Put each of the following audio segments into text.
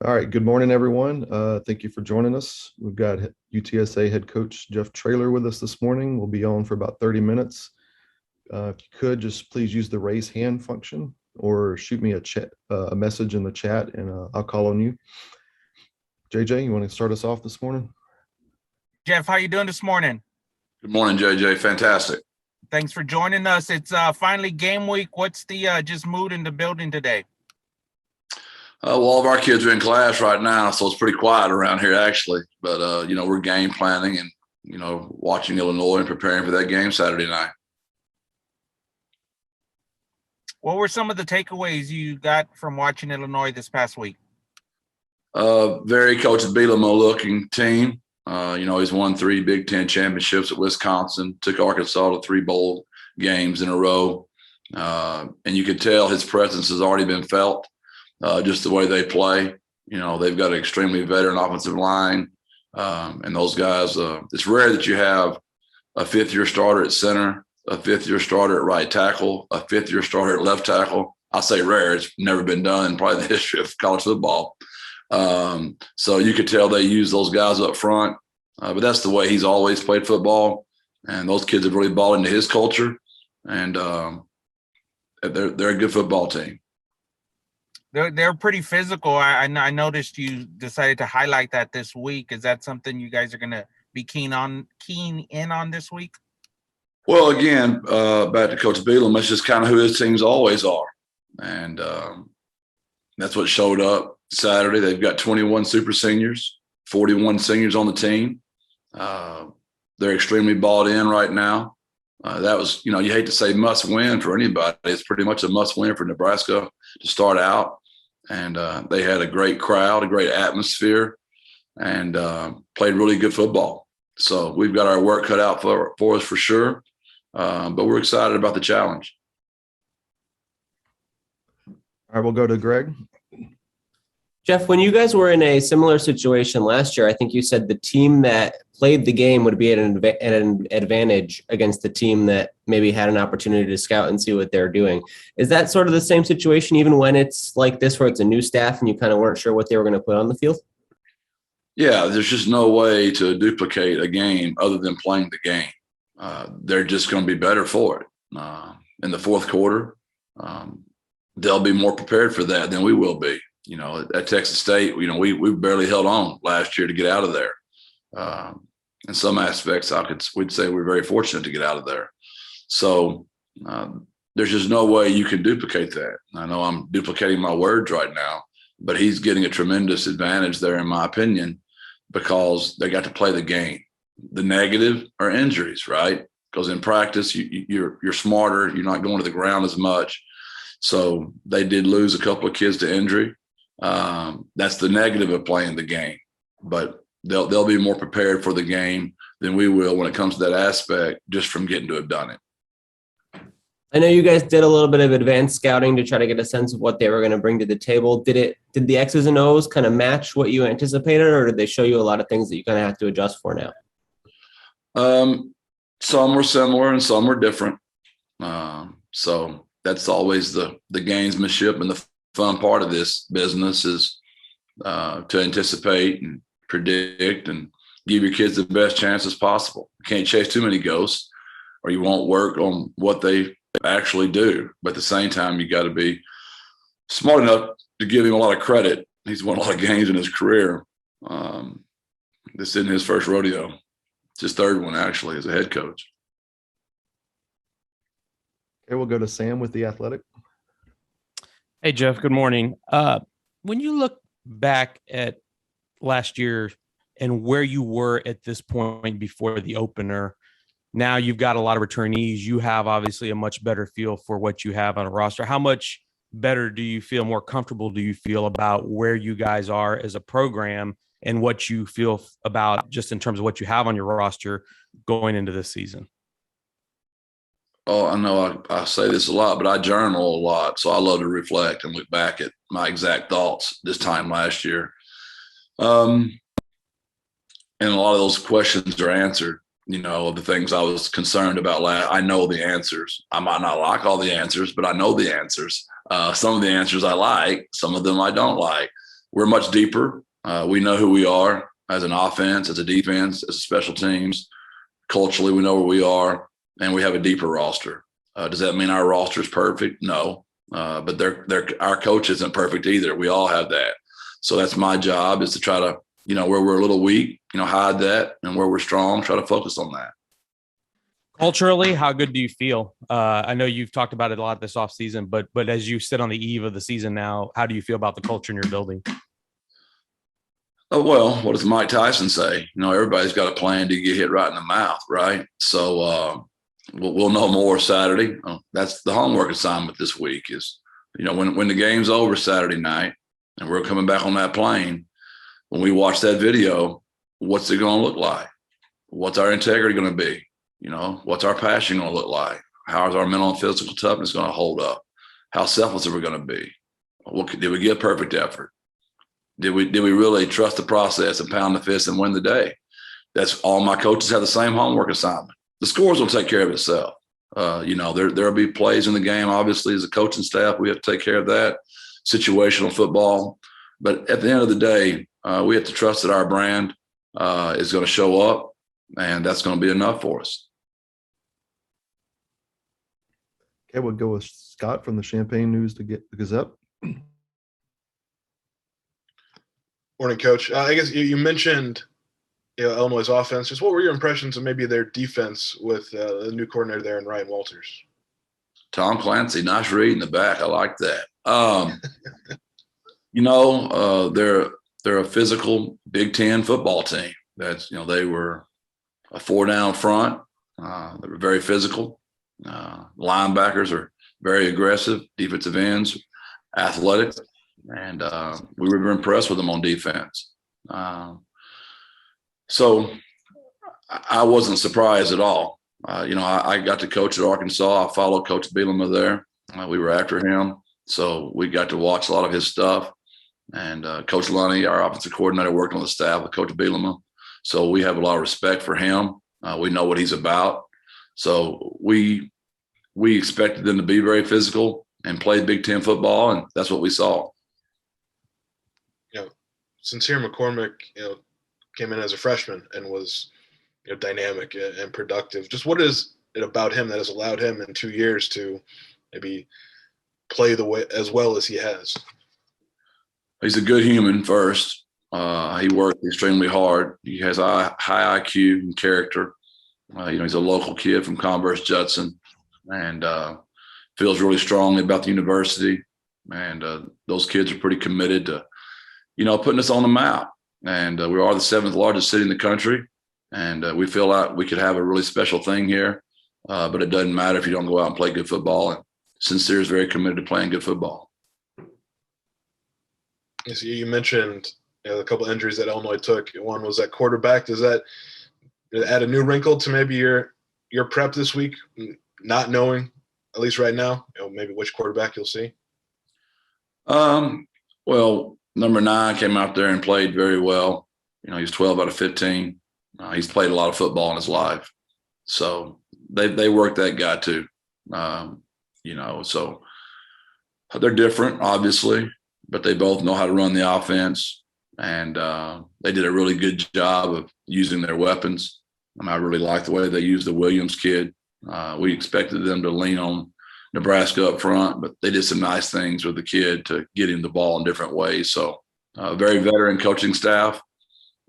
All right. Good morning, everyone. Thank you for joining us. We've got UTSA head coach Jeff Traylor with us this morning. We'll be on for about 30 minutes. If you could just please use the raise hand function or shoot me a message in the chat, and I'll call on you. JJ, you want to start us off this morning? Jeff, how you doing this morning? Good morning, JJ. Fantastic. Thanks for joining us. It's finally game week. What's the just mood in the building today? Well, all of our kids are in class right now, so it's pretty quiet around here, actually. But, we're game planning and, watching Illinois and preparing for that game Saturday night. What were some of the takeaways you got from watching Illinois this past week? Very Coach Bielema looking team. He's won 3 Big Ten championships at Wisconsin, took Arkansas to 3 bowl games in a row. And you can tell his presence has already been felt, just the way they play. They've got an extremely veteran offensive line. And those guys, it's rare that you have a 5th-year starter at center, a 5th-year starter at right tackle, a 5th-year starter at left tackle. I say rare. It's never been done in probably the history of college football. So you could tell they use those guys up front, but that's the way he's always played football. And those kids have really bought into his culture, and they're a good football team. They're pretty physical. I noticed you decided to highlight that this week. Is that something you guys are going to be keen in on this week? Well, again, back to Coach Bielema, that's just kind of who his teams always are. And that's what showed up Saturday. They've got 21 super seniors, 41 seniors on the team. They're extremely bought in right now. That was, you hate to say must win for anybody. It's pretty much a must win for Nebraska to start out. And they had a great crowd, a great atmosphere, and played really good football. So we've got our work cut out for us for sure. But we're excited about the challenge. All right, we'll go to Greg. Jeff, when you guys were in a similar situation last year, I think you said the team that played the game would be at an advantage against the team that maybe had an opportunity to scout and see what they're doing. Is that sort of the same situation even when it's like this, where it's a new staff and you kind of weren't sure what they were going to put on the field? Yeah, there's just no way to duplicate a game other than playing the game. They're just going to be better for it. In the fourth quarter, they'll be more prepared for that than we will be. At Texas State, we barely held on last year to get out of there. In some aspects, we'd say we're very fortunate to get out of there. So there's just no way you can duplicate that. I know I'm duplicating my words right now, but he's getting a tremendous advantage there, in my opinion, because they got to play the game. The negative are injuries, right? Because in practice, you're smarter. You're not going to the ground as much. So they did lose a couple of kids to injury. That's the negative of playing the game, but they'll be more prepared for the game than we will when it comes to that aspect, just from getting to have done it. I know you guys did a little bit of advanced scouting to try to get a sense of what they were going to bring to the table. Did the X's and O's kind of match what you anticipated, or did they show you a lot of things that you kind of have to adjust for now? Some were similar and some were different. So that's always the gamesmanship and the fun part of this business is to anticipate and predict and give your kids the best chances possible. You can't chase too many ghosts or you won't work on what they actually do. But at the same time, you got to be smart enough to give him a lot of credit. He's won a lot of games in his career. This isn't his first rodeo. It's his third one, actually, as a head coach. Okay, we'll go to Sam with The Athletic. Hey, Jeff, good morning. When you look back at last year and where you were at this point before the opener, now you've got a lot of returnees. You have obviously a much better feel for what you have on a roster. How much better do you feel, more comfortable do you feel about where you guys are as a program and what you feel about just in terms of what you have on your roster going into this season? Oh, I know I say this a lot, but I journal a lot. So I love to reflect and look back at my exact thoughts this time last year. And a lot of those questions are answered, the things I was concerned about. I know the answers. I might not like all the answers, but I know the answers. Some of the answers I like, some of them I don't like. we're much deeper. We know who we are as an offense, as a defense, as a special teams. Culturally, we know where we are, and we have a deeper roster. Does that mean our roster is perfect? No, but our coach isn't perfect either. We all have that. So that's my job, is to try to, where we're a little weak, hide that, and where we're strong, try to focus on that. Culturally, how good do you feel? I know you've talked about it a lot this offseason, but as you sit on the eve of the season now, how do you feel about the culture in your building? Oh, well, what does Mike Tyson say? Everybody's got a plan to get hit right in the mouth, right? So we'll know more Saturday. That's the homework assignment this week is, when the game's over Saturday night and we're coming back on that plane, when we watch that video, what's it going to look like? What's our integrity going to be? What's our passion going to look like? How is our mental and physical toughness going to hold up? How selfless are we going to be? Did we give perfect effort? Did we really trust the process and pound the fist and win the day? That's all. My coaches have the same homework assignment. The scores will take care of itself. There'll be plays in the game. Obviously, as a coaching staff, we have to take care of that. Situational football. But at the end of the day, we have to trust that our brand is going to show up, and that's going to be enough for us. Okay, we'll go with Scott from the Champaign News to get the Gazette. Morning, Coach. I guess you mentioned Illinois' offense. Just what were your impressions of maybe their defense with the new coordinator there in Ryan Walters? Tom Clancy, nice read in the back. I like that. They're a physical Big Ten football team. That's they were a 4-down front. They were very physical. Linebackers are very aggressive. Defensive ends, athletic. And we were impressed with them on defense. So I wasn't surprised at all. I got to coach at Arkansas. I followed Coach Bielema there. We were after him. So we got to watch a lot of his stuff. And Coach Lunny, our offensive coordinator, worked on the staff with Coach Bielema. So we have a lot of respect for him. We know what he's about. So we expected them to be very physical and play Big Ten football, and that's what we saw. Sincere McCormick, came in as a freshman and was, dynamic and productive. Just what is it about him that has allowed him in 2 years to maybe play the way as well as he has? He's a good human first. He worked extremely hard. He has a high IQ and character. He's a local kid from Converse Judson, and feels really strongly about the university. And those kids are pretty committed to putting us on the map. And we are the 7th largest city in the country. And we feel like we could have a really special thing here. But it doesn't matter if you don't go out and play good football. And Sincere is very committed to playing good football. Yes, you mentioned a couple injuries that Illinois took. One was at quarterback. Does that add a new wrinkle to maybe your prep this week, not knowing, at least right now, maybe which quarterback you'll see? Well, number 9 came out there and played very well. He's 12 out of 15. He's played a lot of football in his life. So they work that guy too. So they're different, obviously, but they both know how to run the offense. And they did a really good job of using their weapons. I really like the way they used the Williams kid. We expected them to lean on Nebraska up front, but they did some nice things with the kid to get him the ball in different ways. So very veteran coaching staff,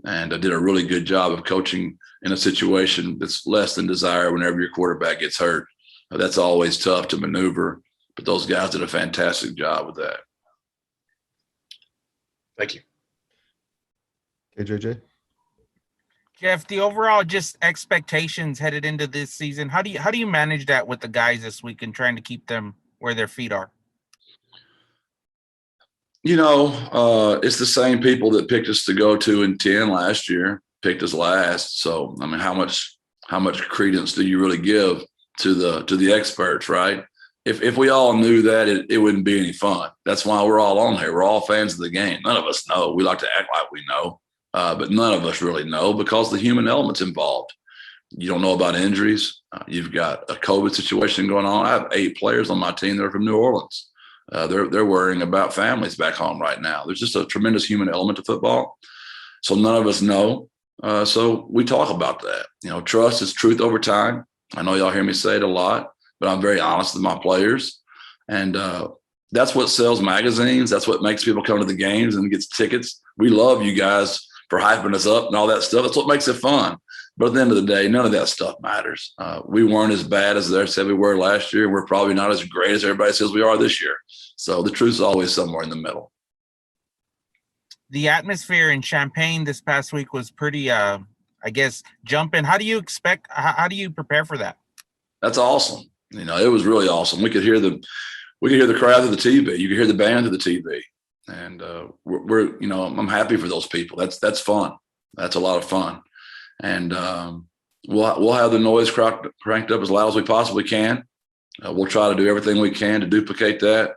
and did a really good job of coaching in a situation that's less than desired whenever your quarterback gets hurt. That's always tough to maneuver, but those guys did a fantastic job with that. Thank you. KJJ. Jeff, the overall just expectations headed into this season, how do you manage that with the guys this week and trying to keep them where their feet are? It's the same people that picked us to go 2-10 last year, picked us last. So, how much credence do you really give to the experts, right? If we all knew that, it wouldn't be any fun. That's why we're all on here. We're all fans of the game. None of us know. We like to act like we know, but none of us really know because the human element's involved. You don't know about injuries. You've got a COVID situation going on. I have 8 players on my team that are from New Orleans. they're worrying about families back home right now. There's just a tremendous human element to football. So none of us know. So we talk about that. Trust is truth over time. I know y'all hear me say it a lot, but I'm very honest with my players. And that's what sells magazines. That's what makes people come to the games and gets tickets. We love you guys for hyping us up and all that stuff. That's what makes it fun. But at the end of the day, none of that stuff matters. We weren't as bad as they said we were last year. We're probably not as great as everybody says we are this year. So the truth is always somewhere in the middle. The atmosphere in Champaign this past week was pretty, I guess, jumping. How do you prepare for that? That's awesome. It was really awesome. We could hear the crowd through the TV. You could hear the band through the TV. And I'm happy for those people. That's fun. That's a lot of fun. And we'll have the noise cranked up as loud as we possibly can. We'll try to do everything we can to duplicate that.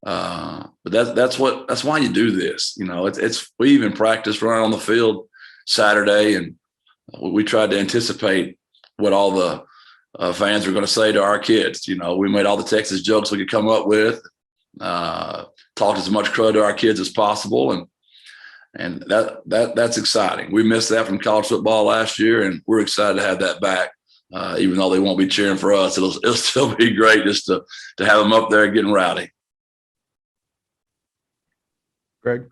But that's why you do this. We even practiced running on the field Saturday, and we tried to anticipate what all the fans were going to say to our kids. We made all the Texas jokes we could come up with, talked as much crud to our kids as possible, and that's exciting. We missed that from college football last year, and we're excited to have that back. Even though they won't be cheering for us, it'll still be great just to have them up there getting rowdy. Greg?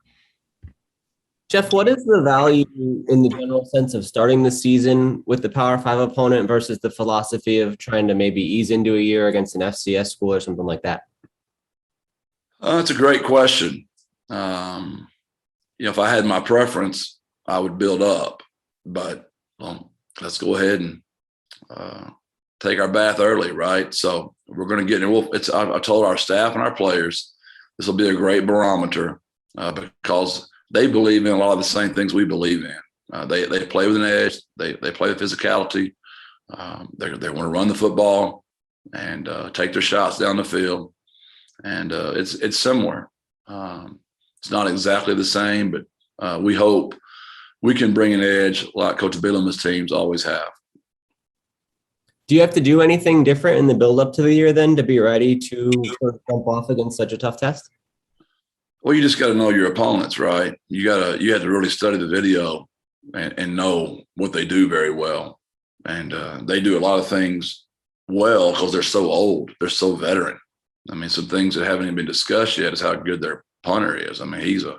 Jeff, what is the value in the general sense of starting the season with the Power 5 opponent versus the philosophy of trying to maybe ease into a year against an FCS school or something like that? That's a great question. If I had my preference, I would build up. But let's go ahead and take our bath early, right? So we're going to get in. I told our staff and our players this will be a great barometer because they believe in a lot of the same things we believe in. They play with an edge. They play with physicality. They want to run the football and take their shots down the field. And it's similar. It's not exactly the same, but we hope we can bring an edge like Coach Bielema's teams always have. Do you have to do anything different in the build-up to the year then to be ready to sort of jump off against such a tough test? Well, you just got to know your opponents, right? You have to really study the video and know what they do very well. And they do a lot of things well because they're so old. They're so veteran. I mean, some things that haven't even been discussed yet is how good their punter is. I mean, he's a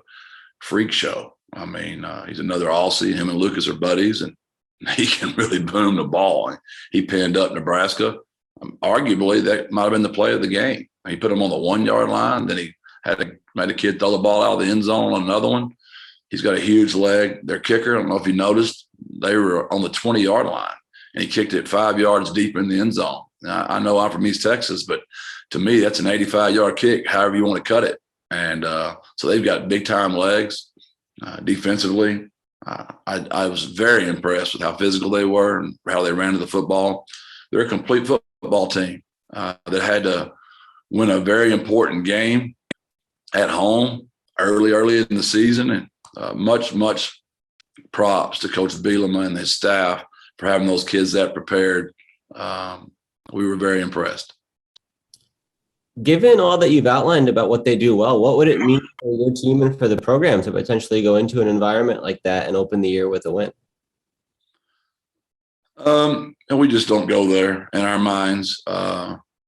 freak show. I mean, he's another Aussie. Him and Lucas are buddies, and he can really boom the ball. He pinned up Nebraska. Arguably, that might have been the play of the game. He put him on the 1-yard line. Then he made a kid throw the ball out of the end zone on another one. He's got a huge leg. Their kicker, I don't know if you noticed, they were on the 20-yard line, and he kicked it 5 yards deep in the end zone. Now, I know I'm from East Texas, but to me, that's an 85-yard kick, however you want to cut it. And so they've got big-time legs defensively. I was very impressed with how physical they were and how they ran to the football. They're a complete football team that had to win a very important game at home early in the season. And much props to Coach Bielema and his staff for having those kids that prepared. We were very impressed. Given all that you've outlined about what they do well, what would it mean for your team and for the program to potentially go into an environment like that and open the year with a win? And we just don't go there in our minds.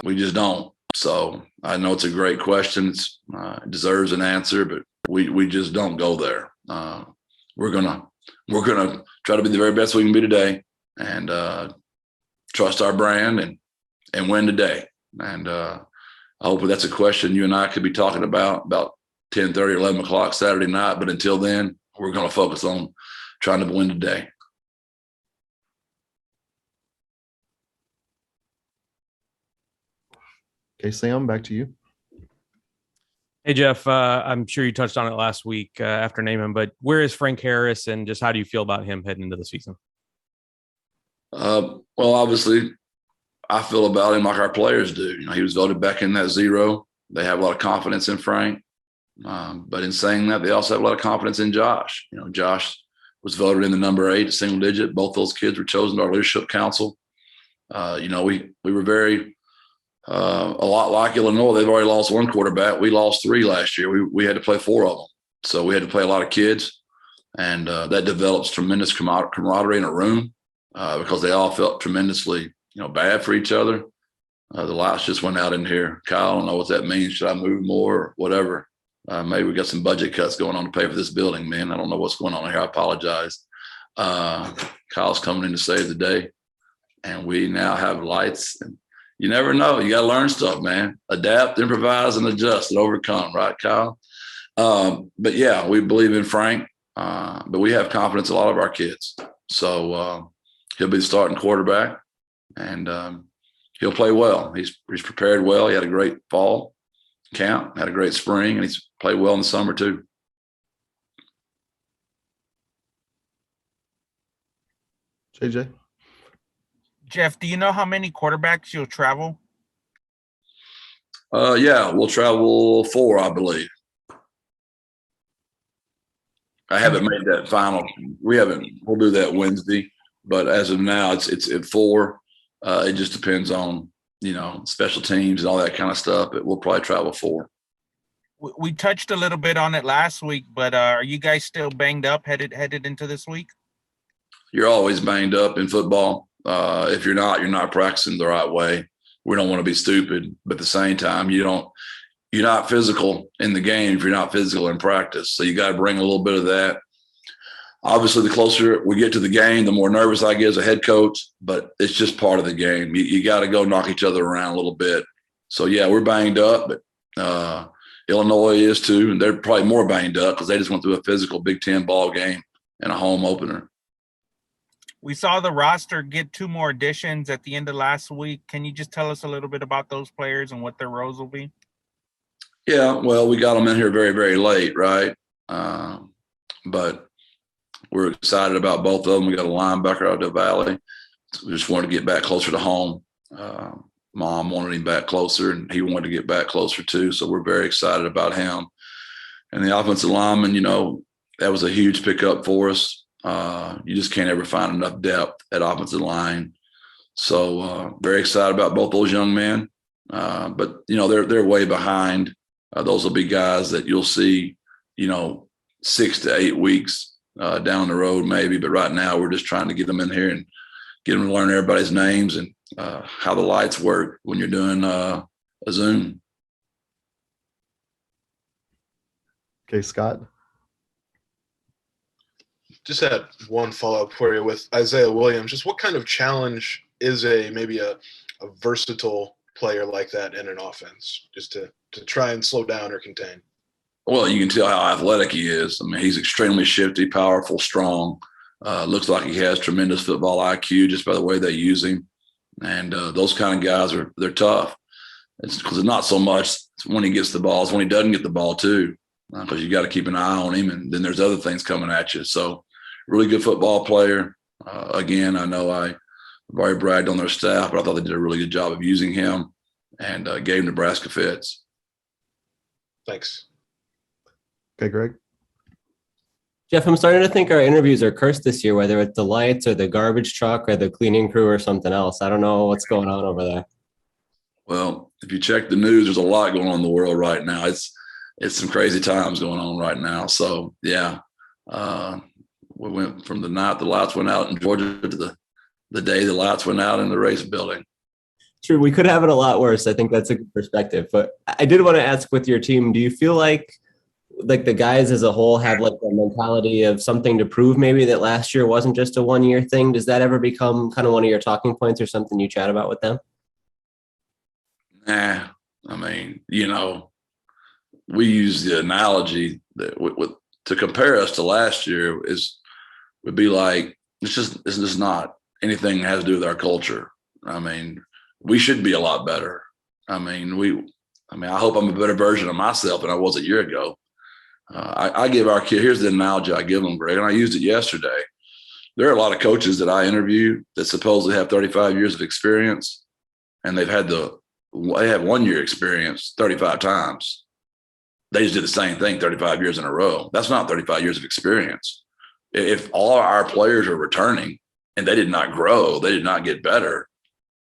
We just don't. So I know it's a great question. It deserves an answer, but we just don't go there. We're gonna try to be the very best we can be today, and trust our brand and win today. And I hope that's a question you and I could be talking about 10:30, 11 o'clock Saturday night. But until then, we're going to focus on trying to win today. Okay, Sam, back to you. Hey, Jeff, I'm sure you touched on it last week after naming, but where is Frank Harris, and just how do you feel about him heading into the season? Well, obviously, I feel about him like our players do. He was voted back in that 0. They have a lot of confidence in Frank. But in saying that, they also have a lot of confidence in Josh. Josh was voted in the number 8, single digit. Both those kids were chosen to our leadership council. We were very A lot like Illinois, they've already lost one quarterback. We lost 3 last year. We had to play 4 of them. So we had to play a lot of kids, and that develops tremendous camaraderie in a room because they all felt tremendously, bad for each other. The lights just went out in here. Kyle, I don't know what that means. Should I move more or whatever? Maybe we got some budget cuts going on to pay for this building, man. I don't know what's going on here. I apologize. Kyle's coming in to save the day, and we now have lights. And you never know. You got to learn stuff, man. Adapt, improvise, and adjust and overcome, right, Kyle? But yeah, we believe in Frank, but we have confidence in a lot of our kids. So he'll be the starting quarterback, and he'll play well. He's prepared well. He had a great fall camp, had a great spring, and he's played well in the summer too. JJ? Jeff, do you know how many quarterbacks you'll travel? Yeah, we'll travel 4, I believe. I haven't made that final. We'll do that Wednesday, but as of now, it's at 4. It just depends on, special teams and all that kind of stuff, but we'll probably travel 4. We touched a little bit on it last week, but are you guys still banged up headed into this week? You're always banged up in football. If you're not practicing the right way. We don't want to be stupid, but at the same time, you're not physical in the game if you're not physical in practice. So you got to bring a little bit of that. Obviously, the closer we get to the game, the more nervous I get as a head coach, but it's just part of the game. You got to go knock each other around a little bit. So, yeah, we're banged up, but Illinois is too, and they're probably more banged up because they just went through a physical Big Ten ball game and a home opener. We saw the roster get 2 more additions at the end of last week. Can you just tell us a little bit about those players and what their roles will be? Yeah, well, we got them in here very, very late, right? But we're excited about both of them. We got a linebacker out of the Valley. We just wanted to get back closer to home. Mom wanted him back closer, and he wanted to get back closer too. So we're very excited about him. And the offensive lineman, that was a huge pickup for us. You just can't ever find enough depth at offensive line. So very excited about both those young men. But, they're way behind. Those will be guys that you'll see, 6 to 8 weeks down the road maybe. But right now we're just trying to get them in here and get them to learn everybody's names and how the lights work when you're doing a Zoom. Okay, Scott? Just had one follow-up for you with Isaiah Williams. Just what kind of challenge is maybe a versatile player like that in an offense, just to try and slow down or contain? Well, you can tell how athletic he is. I mean, he's extremely shifty, powerful, strong. Looks like he has tremendous football IQ just by the way they use him. And those kind of guys they're tough. It's because it's not so much when he gets the ball, it's when he doesn't get the ball too, because you got to keep an eye on him, and then there's other things coming at you. So really good football player. Again, I know I've already bragged on their staff, but I thought they did a really good job of using him and gave Nebraska fits. Thanks. Okay, Greg? Jeff, I'm starting to think our interviews are cursed this year, whether it's the lights or the garbage truck or the cleaning crew or something else. I don't know what's going on over there. Well, if you check the news, there's a lot going on in the world right now. It's some crazy times going on right now. So, yeah, we went from the night the lights went out in Georgia to the day the lights went out in the race building. True, we could have it a lot worse. I think that's a good perspective. But I did want to ask, with your team, do you feel like the guys as a whole have like a mentality of something to prove, maybe that last year wasn't just a 1-year thing? Does that ever become kind of one of your talking points or something you chat about with them? Nah, I mean, we use the analogy that to compare us to last year would be like, it's just not anything that has to do with our culture. I mean, we should be a lot better. I hope I'm a better version of myself than I was a year ago. I give our kid, here's the analogy I give them, Greg, and I used it yesterday. There are a lot of coaches that I interview that supposedly have 35 years of experience, and they have 1 year experience 35 times. They just did the same thing 35 years in a row. That's not 35 years of experience. If all our players are returning and they did not grow, they did not get better,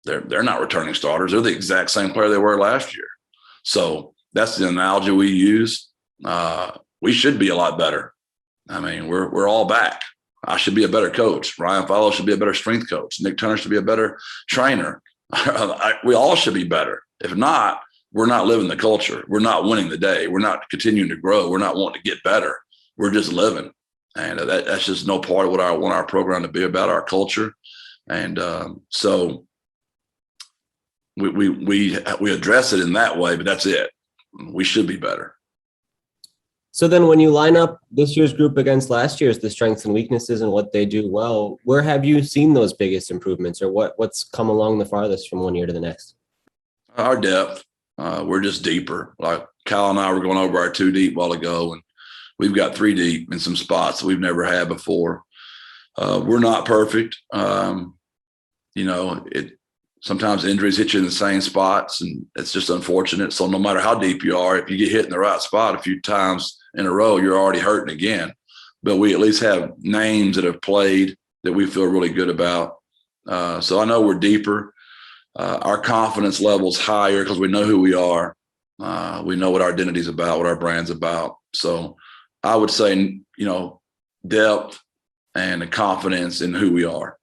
they're not returning starters. They're the exact same player they were last year. So that's the analogy we use. We should be a lot better. I mean, we're all back. I should be a better coach. Ryan Fowler should be a better strength coach. Nick Turner should be a better trainer. We all should be better. If not, we're not living the culture. We're not winning the day. We're not continuing to grow. We're not wanting to get better. We're just living. And that's just no part of what I want our program to be about, our culture. And so we address it in that way, but that's it. We should be better. So then when you line up this year's group against last year's, the strengths and weaknesses and what they do well, where have you seen those biggest improvements, or what's come along the farthest from one year to the next? Our depth. We're just deeper. Like Kyle and I were going over our 2 deep a while ago, and we've got 3 deep in some spots that we've never had before. We're not perfect. Sometimes injuries hit you in the same spots, and it's just unfortunate. So no matter how deep you are, if you get hit in the right spot a few times in a row, you're already hurting again. But we at least have names that have played that we feel really good about. So I know we're deeper. Our confidence level's higher because we know who we are. We know what our identity's about, what our brand's about. So I would say, depth and the confidence in who we are.